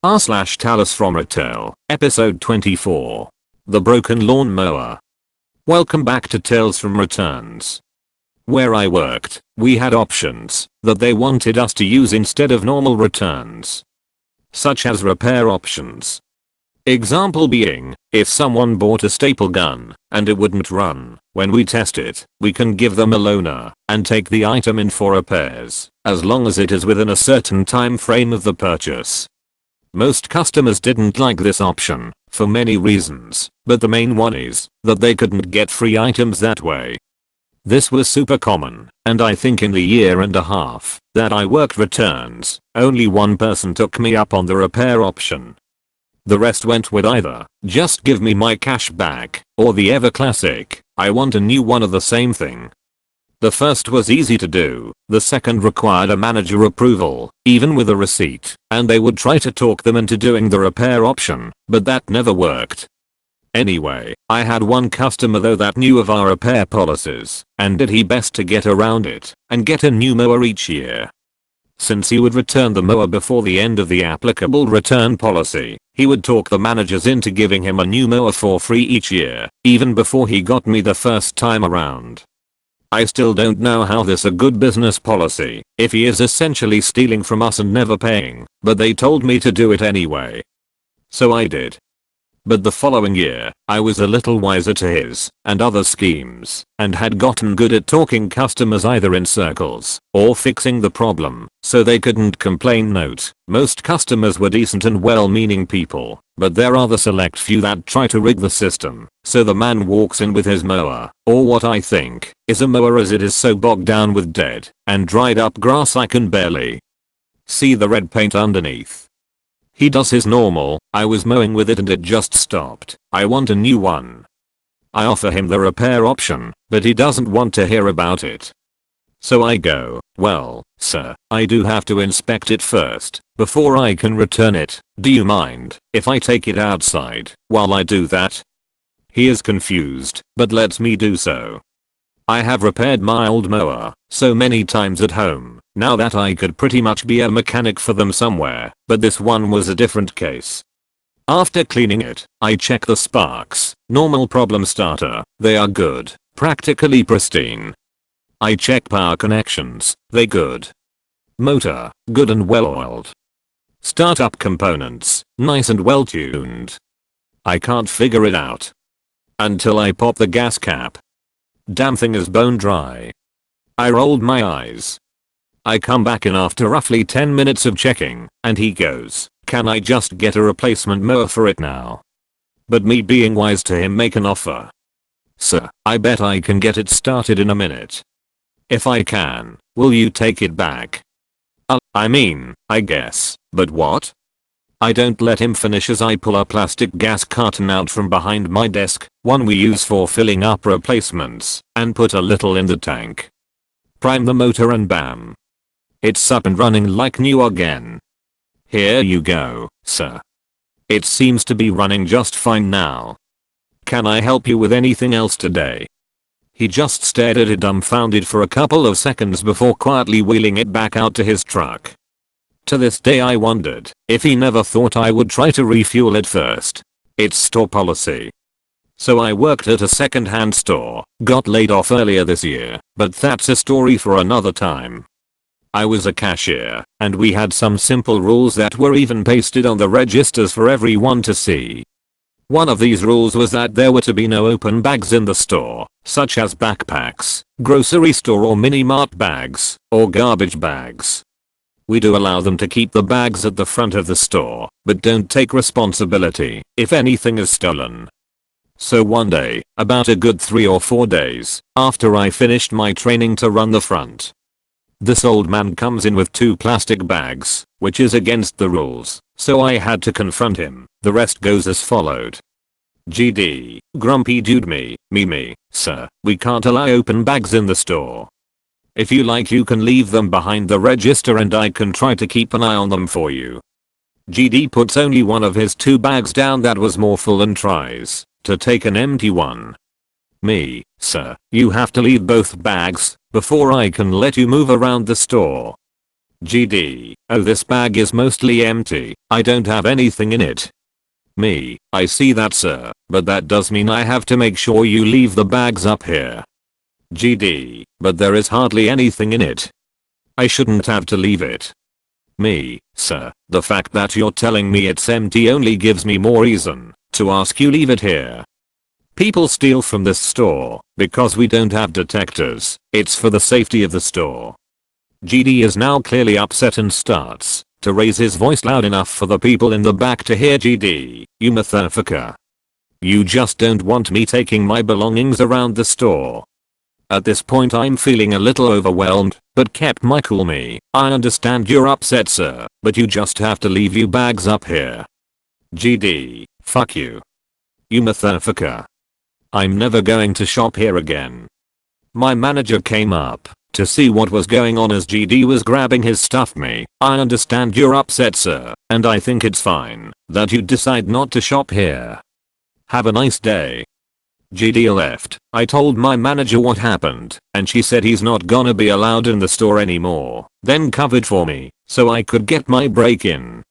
r/TalesFromRetail, episode 24. The Broken Lawn Mower. Welcome back to Tales from Returns. Where I worked, we had options that they wanted us to use instead of normal returns, such as repair options. Example being, if someone bought a staple gun and it wouldn't run, when we test it, we can give them a loaner and take the item in for repairs, as long as it is within a certain time frame of the purchase. Most customers didn't like this option, for many reasons, but the main one is that they couldn't get free items that way. This was super common, and I think in the year and a half that I worked returns, only one person took me up on the repair option. The rest went with either, just give me my cash back, or the ever classic, I want a new one of the same thing. The first was easy to do, the second required a manager approval, even with a receipt, and they would try to talk them into doing the repair option, but that never worked. Anyway, I had one customer though that knew of our repair policies, and did his best to get around it, and get a new mower each year. Since he would return the mower before the end of the applicable return policy, he would talk the managers into giving him a new mower for free each year, even before he got me the first time around. I still don't know how this is a good business policy, if he is essentially stealing from us and never paying, but they told me to do it anyway. So I did. But the following year, I was a little wiser to his and other schemes, and had gotten good at talking customers either in circles or fixing the problem, so they couldn't complain. Note, most customers were decent and well-meaning people, but there are the select few that try to rig the system, so the man walks in with his mower, or what I think is a mower, as it is so bogged down with dead and dried up grass I can barely see the red paint underneath. He does his normal, I was mowing with it and it just stopped, I want a new one. I offer him the repair option, but he doesn't want to hear about it. So I go, well, sir, I do have to inspect it first, before I can return it. Do you mind if I take it outside while I do that? He is confused, but lets me do so. I have repaired my old mower so many times at home, now that I could pretty much be a mechanic for them somewhere, but this one was a different case. After cleaning it, I check the sparks, normal problem starter, they are good, practically pristine. I check power connections, they good. Motor, good and well oiled. Startup components, nice and well tuned. I can't figure it out until I pop the gas cap. Damn thing is bone dry. I rolled my eyes. I come back in after roughly 10 minutes of checking, and he goes, can I just get a replacement mower for it now? But me being wise to him make an offer. Sir, I bet I can get it started in a minute. If I can, will you take it back? I guess, but what? I don't let him finish as I pull a plastic gas carton out from behind my desk, one we use for filling up replacements, and put a little in the tank. Prime the motor and bam. It's up and running like new again. Here you go, sir. It seems to be running just fine now. Can I help you with anything else today? He just stared at it dumbfounded for a couple of seconds before quietly wheeling it back out to his truck. To this day I wondered if he never thought I would try to refuel it first. It's store policy. So I worked at a second-hand store, got laid off earlier this year, but that's a story for another time. I was a cashier, and we had some simple rules that were even pasted on the registers for everyone to see. One of these rules was that there were to be no open bags in the store, such as backpacks, grocery store or mini-mart bags, or garbage bags. We do allow them to keep the bags at the front of the store, but don't take responsibility if anything is stolen. So one day, about a good 3 or 4 days after I finished my training to run the front, this old man comes in with 2 plastic bags, which is against the rules, so I had to confront him. The rest goes as followed. GD, grumpy dude me, sir, we can't allow open bags in the store. If you like you can leave them behind the register and I can try to keep an eye on them for you. GD puts only one of his 2 bags down that was more full and tries to take an empty one. Me, sir, you have to leave both bags before I can let you move around the store. GD, oh, this bag is mostly empty. I don't have anything in it. Me, I see that, sir, but that does mean I have to make sure you leave the bags up here. GD, but there is hardly anything in it. I shouldn't have to leave it. Me, sir, the fact that you're telling me it's empty only gives me more reason to ask you leave it here. People steal from this store because we don't have detectors. It's for the safety of the store. GD is now clearly upset and starts to raise his voice loud enough for the people in the back to hear. GD, you motherfucker. You just don't want me taking my belongings around the store. At this point I'm feeling a little overwhelmed, but kept my cool. Me, I understand you're upset, sir, but you just have to leave your bags up here. GD, fuck you. You motherfucker. I'm never going to shop here again. My manager came up to see what was going on as GD was grabbing his stuff. Me, I understand you're upset, sir, and I think it's fine that you decide not to shop here. Have a nice day. GD left. I told my manager what happened, and she said he's not gonna be allowed in the store anymore, then covered for me so I could get my break in.